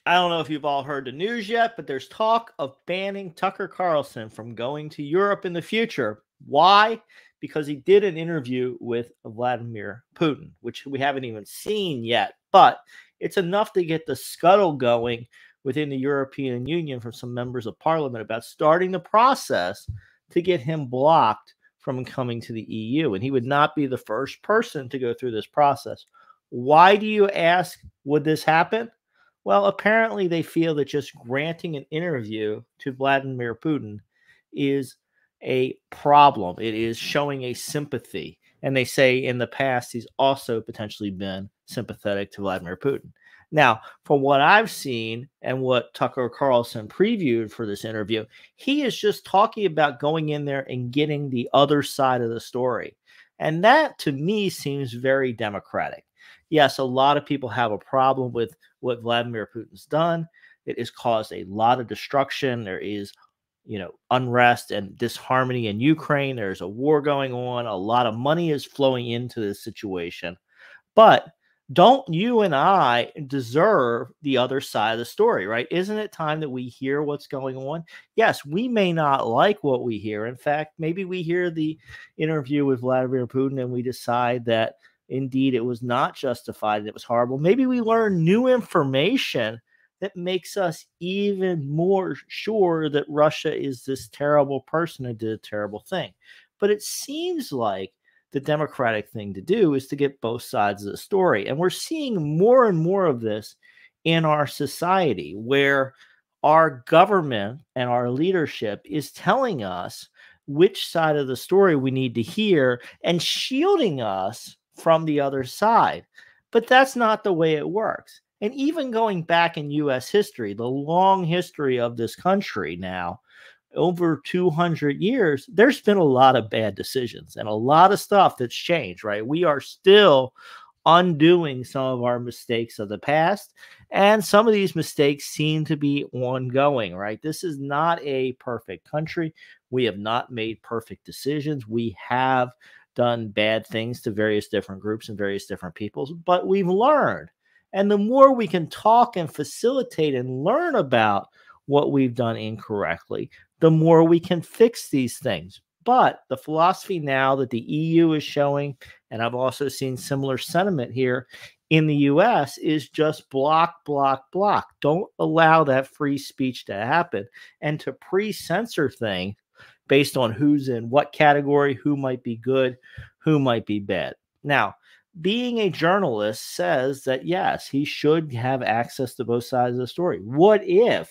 I don't know if you've all heard the news yet, but there's talk of banning Tucker Carlson from going to Europe in the future. Why? Because he did an interview with Vladimir Putin, which we haven't even seen yet, but it's enough to get the scuttle going within the European Union from some members of parliament about starting the process to get him blocked from coming to the EU. And he would not be the first person to go through this process. Why do you ask, would this happen? Well, apparently they feel that just granting an interview to Vladimir Putin is a problem. It is showing a sympathy. And they say in the past, he's also potentially been sympathetic to Vladimir Putin. Now, from what I've seen and what Tucker Carlson previewed for this interview, he is just talking about going in there and getting the other side of the story. And that, to me, seems very democratic. Yes, a lot of people have a problem with what Vladimir Putin's done. It has caused a lot of destruction. There is, unrest and disharmony in Ukraine. There's a war going on. A lot of money is flowing into this situation. But don't you and I deserve the other side of the story, right? Isn't it time that we hear what's going on? Yes, we may not like what we hear. In fact, maybe we hear the interview with Vladimir Putin and we decide that indeed it was not justified and it was horrible. Maybe we learn new information that makes us even more sure that Russia is this terrible person who did a terrible thing. But it seems like the democratic thing to do is to get both sides of the story. And we're seeing more and more of this in our society, where our government and our leadership is telling us which side of the story we need to hear and shielding us from the other side. But that's not the way it works. And even going back in U.S. history, the long history of this country now, over 200 years, there's been a lot of bad decisions and a lot of stuff that's changed, right? We are still undoing some of our mistakes of the past, and some of these mistakes seem to be ongoing, right? This is not a perfect country. We have not made perfect decisions. We have done bad things to various different groups and various different peoples, but we've learned. And the more we can talk and facilitate and learn about what we've done incorrectly, the more we can fix these things. But the philosophy now that the EU is showing, and I've also seen similar sentiment here in the US, is just block, block, block. Don't allow that free speech to happen and to pre-censor things based on who's in what category, who might be good, who might be bad. Now, being a journalist says that, yes, he should have access to both sides of the story. What if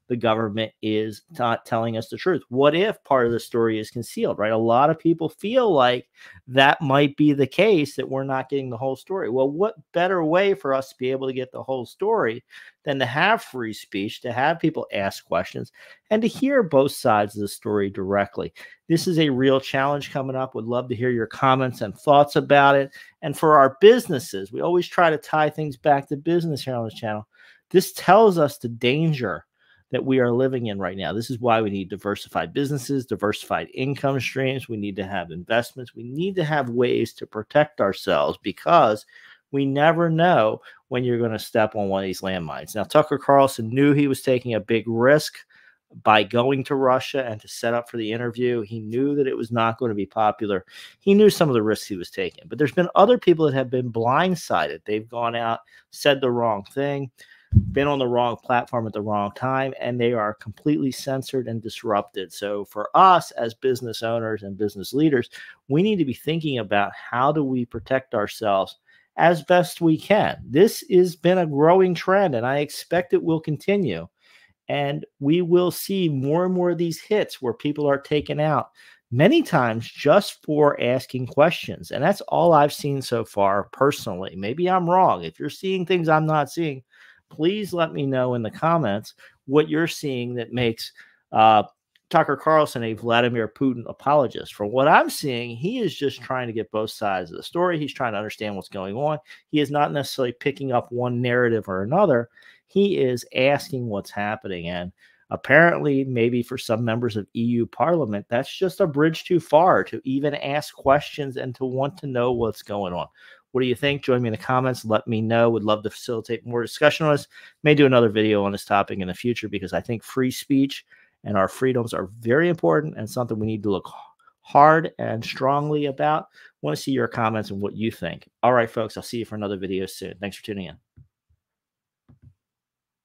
the government is not telling us the truth? What if part of the story is concealed, right? A lot of people feel like that might be the case, that we're not getting the whole story. Well, what better way for us to be able to get the whole story than to have free speech, to have people ask questions, and to hear both sides of the story directly? This is a real challenge coming up. Would love to hear your comments and thoughts about it. And for our businesses, we always try to tie things back to business here on this channel. This tells us the danger that we are living in right now. This is why we need diversified businesses, diversified income streams. We need to have investments. We need to have ways to protect ourselves, because we never know when you're going to step on one of these landmines. Now, Tucker Carlson knew he was taking a big risk by going to Russia and to set up for the interview. He knew that it was not going to be popular. He knew some of the risks he was taking. But there's been other people that have been blindsided. They've gone out, said the wrong thing, been on the wrong platform at the wrong time, and they are completely censored and disrupted. So for us as business owners and business leaders, we need to be thinking about how do we protect ourselves as best we can. This has been a growing trend, and I expect it will continue. And we will see more and more of these hits where people are taken out many times just for asking questions. And that's all I've seen so far personally. Maybe I'm wrong. If you're seeing things I'm not seeing, please let me know in the comments what you're seeing that makes Tucker Carlson a Vladimir Putin apologist. From what I'm seeing, he is just trying to get both sides of the story. He's trying to understand what's going on. He is not necessarily picking up one narrative or another. He is asking what's happening. And apparently, maybe for some members of EU Parliament, that's just a bridge too far to even ask questions and to want to know what's going on. What do you think? Join me in the comments. Let me know. Would love to facilitate more discussion on this. May do another video on this topic in the future because I think free speech and our freedoms are very important and something we need to look hard and strongly about. Want to see your comments and what you think. All right, folks, I'll see you for another video soon. Thanks for tuning in.